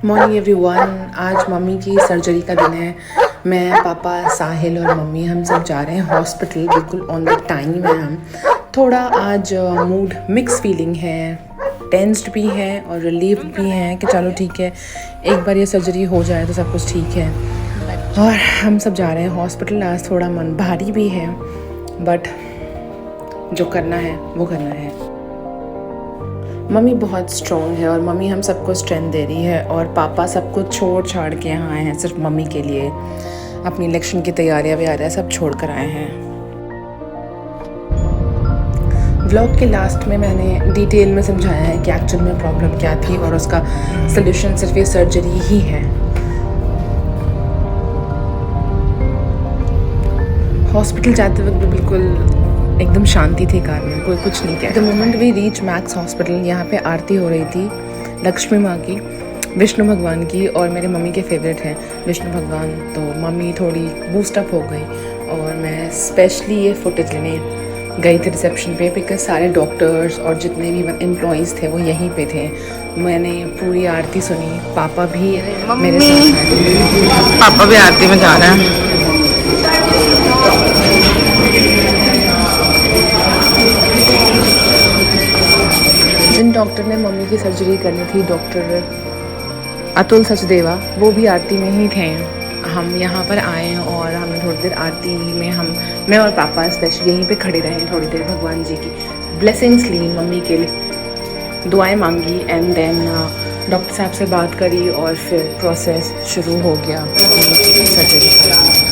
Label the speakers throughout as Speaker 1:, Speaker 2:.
Speaker 1: Morning everyone. आज mummy की surgery का दिन है। मैं, पापा, साहिल और मम्मी हम सब जा रहे हैं हॉस्पिटल। बिल्कुल ऑन द टाइम है हम। थोड़ा आज मूड मिक्स फीलिंग है, टेंस्ड भी है और रिलीफ भी है कि चलो ठीक है, एक बार ये सर्जरी हो जाए तो सब कुछ ठीक है। और हम सब जा रहे हैं हॉस्पिटल। आज थोड़ा मन भारी भी है, बट जो करना है वो करना है। मम्मी बहुत स्ट्रॉन्ग है और मम्मी हम सबको स्ट्रेंथ दे रही है, और पापा सब कुछ छोड़ छाड़ के यहाँ आए हैं सिर्फ मम्मी के लिए। अपनी इलेक्शन की तैयारियां वगैरह सब छोड़ कर आए हैं। व्लॉग के लास्ट में मैंने डिटेल में समझाया है कि एक्चुअल में प्रॉब्लम क्या थी और उसका सलूशन सिर्फ ये सर्जरी ही है। हॉस्पिटल जाते वक्त भी बिल्कुल एकदम शांति थी कार में, कोई कुछ नहीं किया। The moment we reach Max Hospital, यहाँ पे आरती हो रही थी लक्ष्मी माँ की, विष्णु भगवान की, और मेरे मम्मी के फेवरेट हैं विष्णु भगवान। तो मम्मी थोड़ी बूस्टअप हो गई और मैं स्पेशली ये फुटेज लेने गई थी रिसेप्शन पे, बिकॉज सारे डॉक्टर्स और जितने भी एम्प्लॉयज़ थे वो यहीं पे थे। मैंने पूरी आरती सुनी। पापा भी मेरे साथ, पापा भी आरती में जा रहे हैं। जिन डॉक्टर ने मम्मी की सर्जरी करनी थी, डॉक्टर अतुल सचदेवा, वो भी आरती में ही थे। हम यहाँ पर आए और हमने थोड़ी देर आरती में मैं और पापा स्पेशली यहीं पे खड़े रहे थोड़ी देर, भगवान जी की ब्लेसिंग्स ली, मम्मी के लिए दुआएं मांगी, एंड देन डॉक्टर साहब से बात करी और फिर प्रोसेस शुरू हो गया सर्जरी का।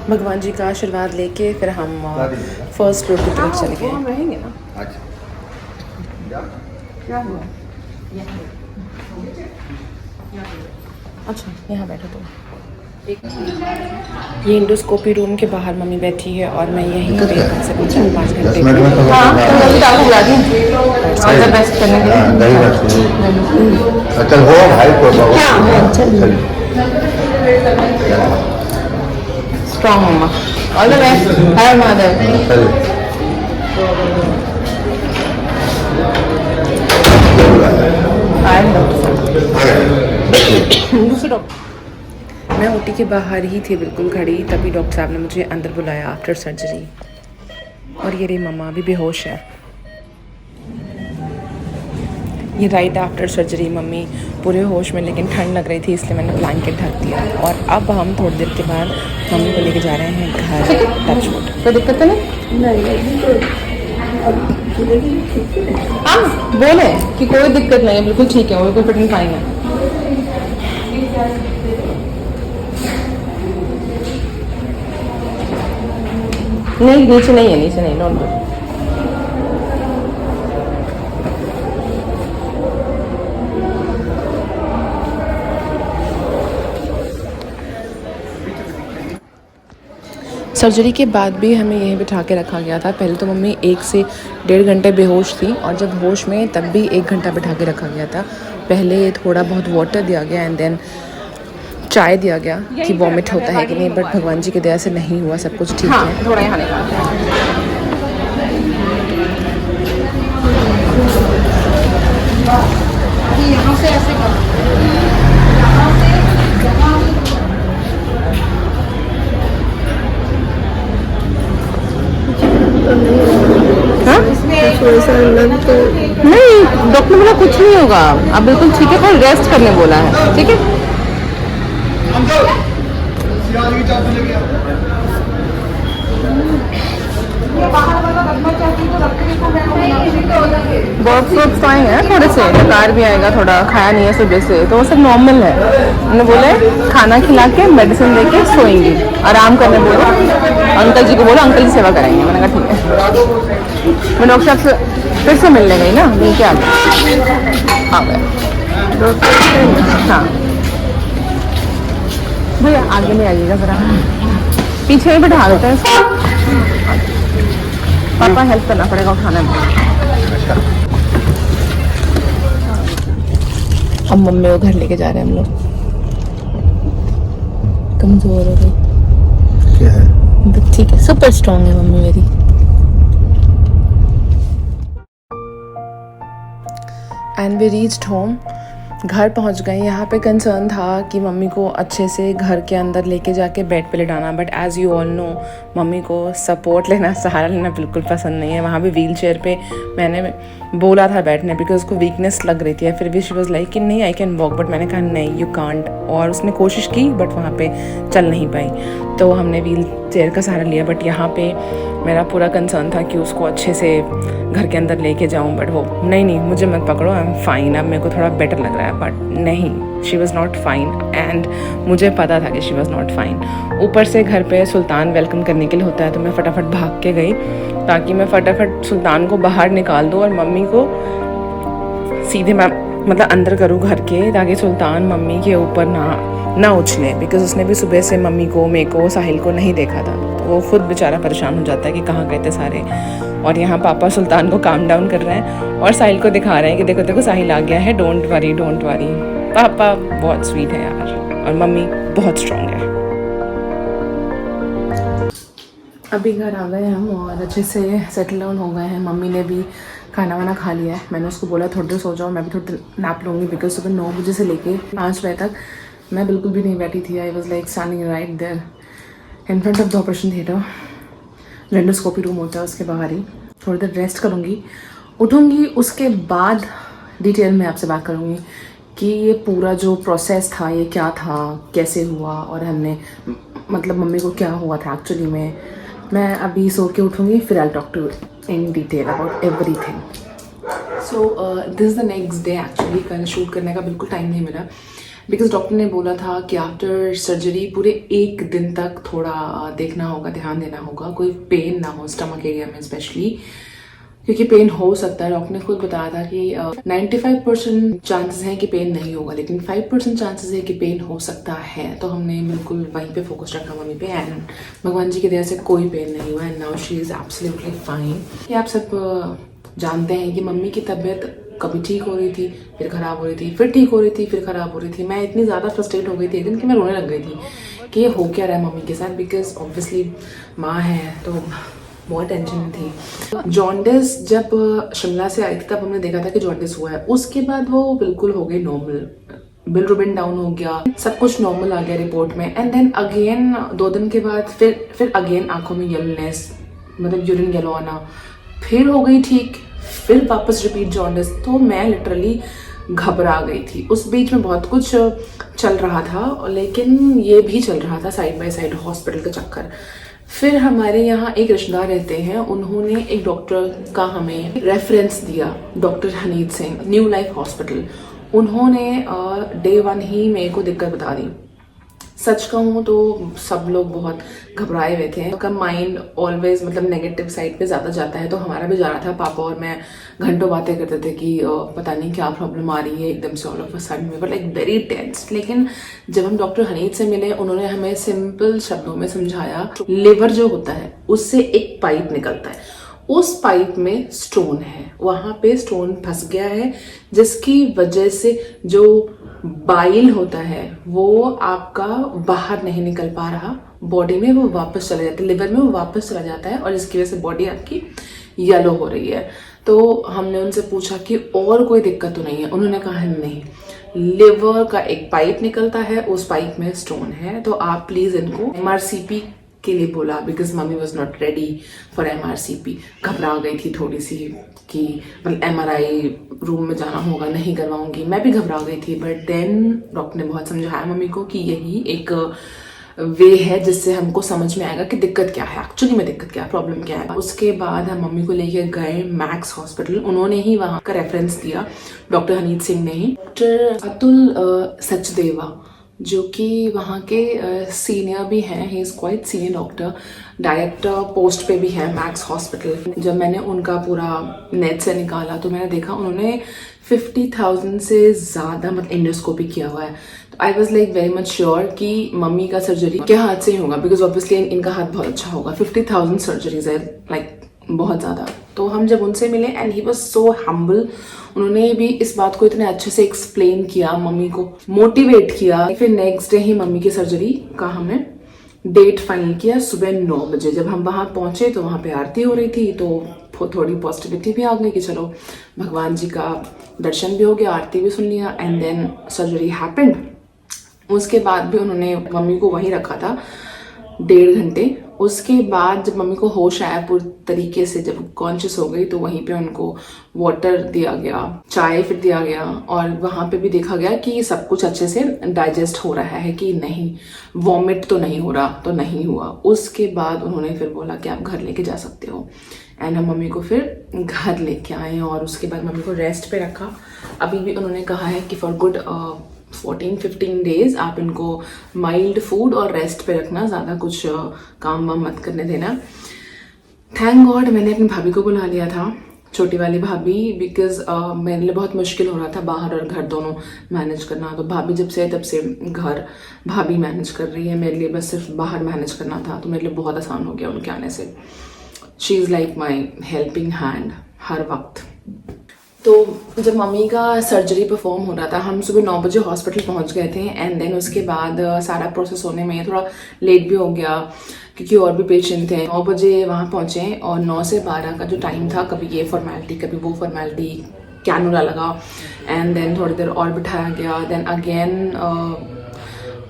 Speaker 1: भगवान जी का आशीर्वाद लेके फिर हम फर्स्ट फ्लोर की तरफ चले गए। हम रहेंगे ना। क्या हुआ? अच्छा, यहाँ बैठो तुम। ये इंडोस्कोपी रूम के बाहर मम्मी बैठी है और मैं यहीं पे कम से कम 4-5 घंटे strong mumma. All the best. हर महादेव। मैं ओटी के बाहर ही थी बिल्कुल खड़ी, तभी डॉक्टर साहब ने मुझे अंदर बुलाया आफ्टर सर्जरी। और ये रही मम्मा अभी बेहोश है। ये राइट आफ्टर सर्जरी मम्मी पूरे होश में, लेकिन ठंड लग रही थी इसलिए मैंने ब्लैंकेट ढक दिया। और अब हम थोड़ी देर के बाद मम्मी को लेके जा रहे हैं घर। टचवुड। कोई दिक्कत तो नहीं? हाँ बोले कि कोई दिक्कत नहीं है, बिल्कुल ठीक है, वो कोई फिटिंग फाइन है। नहीं नीचे नहीं है, नीचे नहीं, नॉट गुड। सर्जरी के बाद भी हमें यहीं बिठा के रखा गया था। पहले तो मम्मी 1 से 1.5 घंटे बेहोश थी, और जब होश में तब भी 1 घंटा बिठा के रखा गया था। पहले थोड़ा बहुत वाटर दिया गया एंड देन चाय दिया गया कि वॉमिट होता है कि नहीं, बट भगवान जी की दया से नहीं हुआ, सब कुछ ठीक है। थोड़ा यहाँ से ऐसे तो नहीं, डॉक्टर ने बोला कुछ नहीं होगा, अब बिल्कुल ठीक है, पर रेस्ट करने बोला है। ठीक है। बॉक्स आए हैं थोड़े से, डकार भी आएगा, थोड़ा खाया नहीं है सुबह से, तो वो सब नॉर्मल है। उन्होंने बोले खाना खिला के मेडिसिन दे के सोएंगी, आराम करने बोलो। अंकल जी को बोलो, अंकल जी सेवा कराएंगे। मैंने कहा ठीक है। मैं डॉक्टर साहब से फिर से मिलने गई ना, मिल के आ गए। हाँ भैया आगे ले आइएगा ज़रा, पीछे ही बैठा देते हैं। पापा हेल्प करना पड़ेगा उठाने में। अब मम्मी को घर लेके जा रहे हैं हम लोग। कमजोर हो गई
Speaker 2: क्या है?
Speaker 1: बट ठीक है, सुपर स्ट्रांग है मम्मी मेरी। एंड वी रीच्ड होम, घर पहुंच गए। यहाँ पे कंसर्न था कि मम्मी को अच्छे से घर के अंदर लेके जाके बेड पे लेटाना, but as you all know mummy को सपोर्ट लेना, सहारा लेना बिल्कुल पसंद नहीं है। वहाँ पे व्हील चेयर पे मैंने बोला था बैठने, बिकॉज उसको वीकनेस लग रही थी, फिर भी शी वाज लाइक कि नहीं आई कैन वॉक, बट मैंने कहा नहीं यू कांट, और उसने कोशिश की बट वहाँ पे चल नहीं पाई, तो हमने व्हील चेयर का सहारा लिया। बट यहाँ पे मेरा पूरा कंसर्न था कि उसको अच्छे से घर के अंदर लेके जाऊँ, बट वो नहीं मुझे मत पकड़ो, आई एम फाइन, अब मेरे को थोड़ा बेटर लग रहा है। बट नहीं, she was not fine, and मुझे पता था कि शी वॉज़ नॉट फाइन। ऊपर से घर पे सुल्तान वेलकम करने के लिए होता है, तो मैं फटाफट भाग के गई ताकि मैं फटाफट सुल्तान को बाहर निकाल दूँ और मम्मी को सीधे मैं मतलब अंदर करूँ घर के, ताकि सुल्तान मम्मी के ऊपर ना उछले, बिकॉज उसने भी सुबह से मम्मी को, मेरे को, साहिल को नहीं देखा था, तो वो खुद बेचारा परेशान हो जाता है कि कहाँ गए थे सारे। और यहाँ पापा सुल्तान को काम डाउन कर रहे हैं और साहिल को दिखा रहे हैं कि देखो देखो साहिल आ गया है, डोंट वरी डोंट वरी। पापा बहुत स्वीट है यार, और मम्मी बहुत स्ट्रांग है। अभी घर आ गए हम और अच्छे से सेटल डाउन हो गए हैं। मम्मी ने भी खाना वाना खा लिया है। मैंने उसको बोला थोड़ी देर सो जाओ, मैं भी थोड़ी देर नैप लूँगी, बिकॉज सुबह 9 बजे से लेके 5 बजे तक मैं बिल्कुल भी नहीं बैठी थी। I was like standing right there in front of the operation theatre, endoscopy room होता है उसके बाहर ही। थोड़ी देर रेस्ट करूँगी, उठूँगी, उसके बाद डिटेल में आपसे बात करूँगी कि ये पूरा जो प्रोसेस था ये क्या था, कैसे हुआ, और हमने मतलब मम्मी को क्या हुआ था एक्चुअली में। मैं अभी सो के उठूँगी, फिर I talk to in detail about everything. So this is the next day actually. कल शूट करने का बिल्कुल टाइम नहीं मिला, बिकॉज डॉक्टर ने बोला था कि आफ्टर सर्जरी पूरे 1 दिन तक थोड़ा देखना होगा, ध्यान देना होगा, कोई पेन ना हो स्टमक एरिया में स्पेशली, क्योंकि पेन हो सकता है। डॉक्टर ने खुद बताया था कि 95% चांसेस हैं कि पेन नहीं होगा, लेकिन 5% चांसेस है कि पेन हो सकता है। तो हमने बिल्कुल वहीं पे फोकस रखा मम्मी पे, एंड भगवान जी की दया से कोई पेन नहीं हुआ, and now she is absolutely fine. ये आप सब जानते हैं कि मम्मी की तबीयत कभी ठीक हो रही थी, फिर ख़राब हो रही थी, फिर ठीक हो रही थी, फिर ख़राब हो रही थी। मैं इतनी ज़्यादा फ्रस्ट्रेट हो गई थी एक दिन कि मैं रोने लग गई थी कि ये हो क्या रहा है मम्मी के साथ, बिकॉज ऑब्वियसली माँ है तो बहुत टेंशन थी। जॉन्डिस जब शिमला से आई थी तब हमने देखा था कि जॉन्डिस हुआ है, उसके बाद वो बिल्कुल हो गई नॉर्मल, बिलरुबिन डाउन हो गया, सब कुछ नॉर्मल आ गया रिपोर्ट में। एंड देन अगेन 2 दिन के बाद फिर अगेन आंखों में येलोनेस, मतलब यूरिन येलो आना, फिर हो गई ठीक, फिर वापस रिपीट जॉन्डिस। तो मैं लिटरली घबरा गई थी। उस बीच में बहुत कुछ चल रहा था, लेकिन ये भी चल रहा था साइड बाय साइड हॉस्पिटल का चक्कर। फिर हमारे यहाँ एक रिश्तेदार रहते हैं, उन्होंने एक डॉक्टर का हमें रेफरेंस दिया, doctor Hanid Singh, new life hospital. उन्होंने डे 1 ही मेरे को दिक्कत बता दी। सच कहूँ तो सब लोग बहुत घबराए हुए थे, उनका माइंड ऑलवेज मतलब नेगेटिव साइड पे ज़्यादा जाता है, तो हमारा भी जा रहा था। पापा और मैं घंटों बातें करते थे कि पता नहीं क्या प्रॉब्लम आ रही है, एकदम से all of a sudden we were like very tense. लेकिन जब हम डॉक्टर हनीद से मिले, उन्होंने हमें सिंपल शब्दों में समझाया, लिवर जो होता है उससे एक पाइप निकलता है, उस पाइप में स्टोन है, वहाँ पे स्टोन फंस गया है, जिसकी वजह से जो बाइल होता है वो आपका बाहर नहीं निकल पा रहा बॉडी में, वो वापस चला जाता है लिवर में, वो वापस चला जाता है, और इसकी वजह से बॉडी आपकी येलो हो रही है। तो हमने उनसे पूछा कि और कोई दिक्कत तो नहीं है? उन्होंने कहा नहीं, लिवर का एक पाइप निकलता है, उस पाइप में स्टोन है, तो आप प्लीज इनको MRCP के लिए बोला, because mummy was not ready for MRCP। घबरा गई थी थोड़ी सी कि मतलब MRI रूम में जाना होगा, नहीं करवाऊंगी, मैं भी घबरा गई थी। बट देन डॉक्टर ने बहुत समझाया मम्मी को कि यही एक वे है जिससे हमको समझ में आएगा कि दिक्कत क्या है, एक्चुअली में दिक्कत क्या है, प्रॉब्लम क्या है। उसके बाद हम मम्मी को लेके गए मैक्स हॉस्पिटल, उन्होंने ही वहाँ का रेफरेंस दिया, डॉक्टर हनीद सिंह ने ही। डॉक्टर अतुल सचदेवा जो कि वहाँ के सीनियर भी हैं, he is quite senior doctor, director post पे भी है मैक्स हॉस्पिटल। जब मैंने उनका पूरा नेट से निकाला तो मैंने देखा उन्होंने 50,000 से ज़्यादा मतलब एंडोस्कोपी किया हुआ है। तो आई was like very much sure कि मम्मी का सर्जरी क्या हाथ से ही होगा, बिकॉज ऑब्वियसली इनका हाथ बहुत अच्छा होगा। 50,000 सर्जरीज है, लाइक बहुत ज़्यादा। तो हम जब उनसे मिले and he was so humble, उन्होंने भी इस बात को इतने अच्छे से एक्सप्लेन किया, मम्मी को मोटिवेट किया। फिर नेक्स्ट डे ही मम्मी की सर्जरी का हमने डेट फाइनल किया सुबह 9 बजे। जब हम वहाँ पहुँचे तो वहाँ पे आरती हो रही थी, तो थोड़ी पॉजिटिविटी भी आ गई कि चलो भगवान जी का दर्शन भी हो गया, आरती भी सुन लिया। And then surgery happened. उसके बाद भी उन्होंने मम्मी को वहीं रखा था 1.5 घंटे। उसके बाद जब मम्मी को होश आया पूरी तरीके से, जब कॉन्शियस हो गई, तो वहीं पे उनको वाटर दिया गया, चाय फिर दिया गया, और वहाँ पे भी देखा गया कि सब कुछ अच्छे से डाइजेस्ट हो रहा है कि नहीं, वॉमिट तो नहीं हो रहा, तो नहीं हुआ। उसके बाद उन्होंने फिर बोला कि आप घर लेके जा सकते हो। एंड हम मम्मी को फिर घर लेके आए और उसके बाद मम्मी को रेस्ट पे रखा। अभी भी उन्होंने कहा है कि फॉर गुड 14-15 डेज आप इनको माइल्ड फूड और रेस्ट पे रखना, ज़्यादा कुछ काम वाम मत करने देना। थैंक गॉड मैंने अपनी भाभी को बुला लिया था, छोटी वाली भाभी, बिकॉज मेरे लिए बहुत मुश्किल हो रहा था बाहर और घर दोनों मैनेज करना। तो भाभी जब से तब से घर भाभी मैनेज कर रही है, मेरे लिए बस सिर्फ बाहर मैनेज करना था, तो मेरे लिए बहुत आसान हो गया उनके आने से। She is like my helping hand हर वक्त। तो जब मम्मी का सर्जरी परफॉर्म हो रहा था, हम सुबह 9 बजे हॉस्पिटल पहुंच गए थे। एंड देन उसके बाद सारा प्रोसेस होने में थोड़ा लेट भी हो गया क्योंकि और भी पेशेंट थे। 9 बजे वहाँ पहुँचे और 9 से 12 का जो टाइम था, कभी ये फॉर्मेलिटी कभी वो फॉर्मेलिटी, कैनुला लगा। एंड देन थोड़ी देर और बिठाया गया। देन अगेन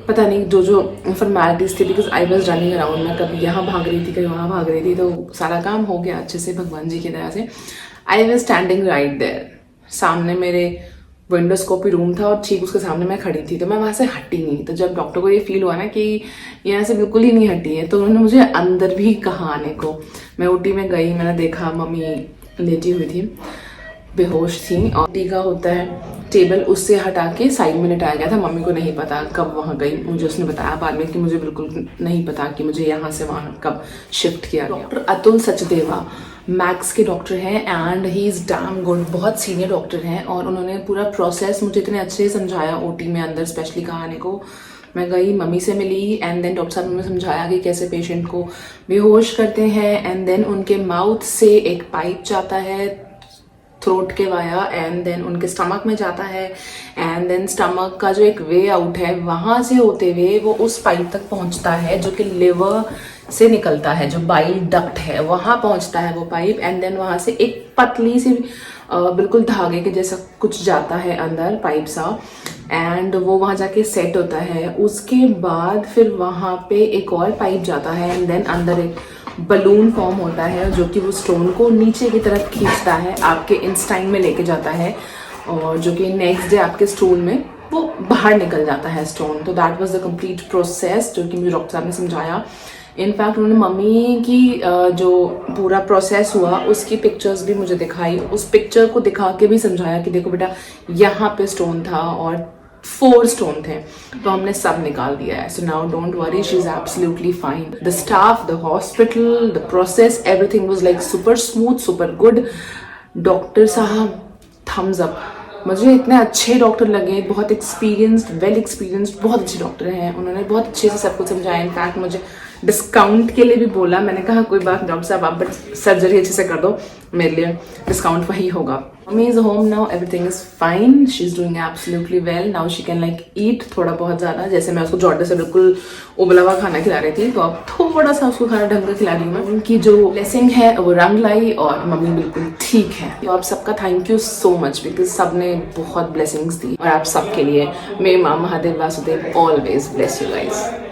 Speaker 1: पता नहीं जो फॉर्मेलिटीज़ थी, because I was running around, मैं कभी यहाँ भाग रही थी कभी वहाँ भाग रही थी, तो सारा काम हो गया अच्छे से भगवान जी की दया से। I was standing right there, सामने मेरे विंडोस्कोपी रूम था और ठीक उसके सामने मैं खड़ी थी, तो मैं वहाँ से हटी नहीं। तो जब डॉक्टर को ये फील हुआ ना कि यहाँ से बिल्कुल ही नहीं हटी है, तो उन्होंने मुझे अंदर भी कहा आने को। मैं ओटी में गई, मैंने देखा मम्मी लेटी हुई थी, बेहोश थी, और ओटी का होता है टेबल, उससे हटा के साइड में लिटाया गया था। मम्मी को नहीं पता कब वहाँ गई, मुझे उसने बताया बाद में कि मुझे बिल्कुल नहीं पता कि मुझे यहाँ से वहाँ कब शिफ्ट किया गया। डॉक्टर अतुल सचदेवा मैक्स के डॉक्टर हैं and he is damn good, बहुत सीनियर डॉक्टर हैं, और उन्होंने पूरा प्रोसेस मुझे इतने अच्छे से समझाया ओटी में अंदर स्पेशली कहानी को। मैं गई, मम्मी से मिली, एंड देन डॉक्टर साहब ने मुझे समझाया कि कैसे पेशेंट को बेहोश करते हैं। एंड देन उनके माउथ से एक पाइप जाता है थ्रोट के वाया, एंड देन उनके स्टमक में जाता है, एंड देन स्टमक का जो एक वे आउट है वहाँ से होते हुए वो उस पाइप तक पहुँचता है जो कि लिवर से निकलता है, जो बाइल डक्ट है वहाँ पहुँचता है वो पाइप। एंड देन वहाँ से एक पतली सी बिल्कुल धागे के जैसा कुछ जाता है अंदर पाइप सा, एंड वो वहाँ जाके सेट होता है। उसके बाद फिर वहाँ पे एक और पाइप जाता है, एंड देन अंदर एक बलून फॉर्म होता है जो कि वो स्टोन को नीचे की तरफ खींचता है, आपके इंस्टाइन में लेके जाता है, और जो कि नेक्स्ट डे आपके स्टूल में वो बाहर निकल जाता है स्टोन। तो that was the complete process जो कि मुझे डॉक्टर साहब ने समझाया। इनफैक्ट उन्होंने मम्मी की जो पूरा प्रोसेस हुआ उसकी पिक्चर्स भी मुझे दिखाई, उस पिक्चर को दिखा के भी समझाया कि देखो बेटा यहाँ पे स्टोन था और 4 स्टोन थे, तो हमने सब निकाल दिया है। So now don't worry, she is absolutely fine. The staff, the hospital, the process, everything was like super smooth, super good. Doctor साहब थम्स अप, मुझे इतने अच्छे डॉक्टर लगे, बहुत एक्सपीरियंस्ड, वेल एक्सपीरियंस्ड, बहुत अच्छे डॉक्टर हैं। उन्होंने बहुत अच्छे से सब कुछ समझाया। इनफैक्ट मुझे डिस्काउंट के लिए भी बोला। मैंने कहा कोई बात डॉक्टर साहब, आप बट सर्जरी अच्छे से कर दो, मेरे लिए डिस्काउंट वही होगा। Mummy is home now, everything is fine, she is doing absolutely well. Now she can like eat थोड़ा बहुत ज़्यादा, जैसे मैं उसको जॉर्डर से बिल्कुल उबला हुआ खाना खिला रही थी, तो अब थोड़ा सा उसको खाना ढंग का खिला रही हूँ मैं। उनकी जो ब्लेसिंग है वो रंग लाई और मम्मी बिल्कुल ठीक है। तो आप सबका thank you so much, because सब ने बहुत ब्लेसिंग्स दी, और आप सबके लिए मे माँ Mahadev Vasudev always bless you guys.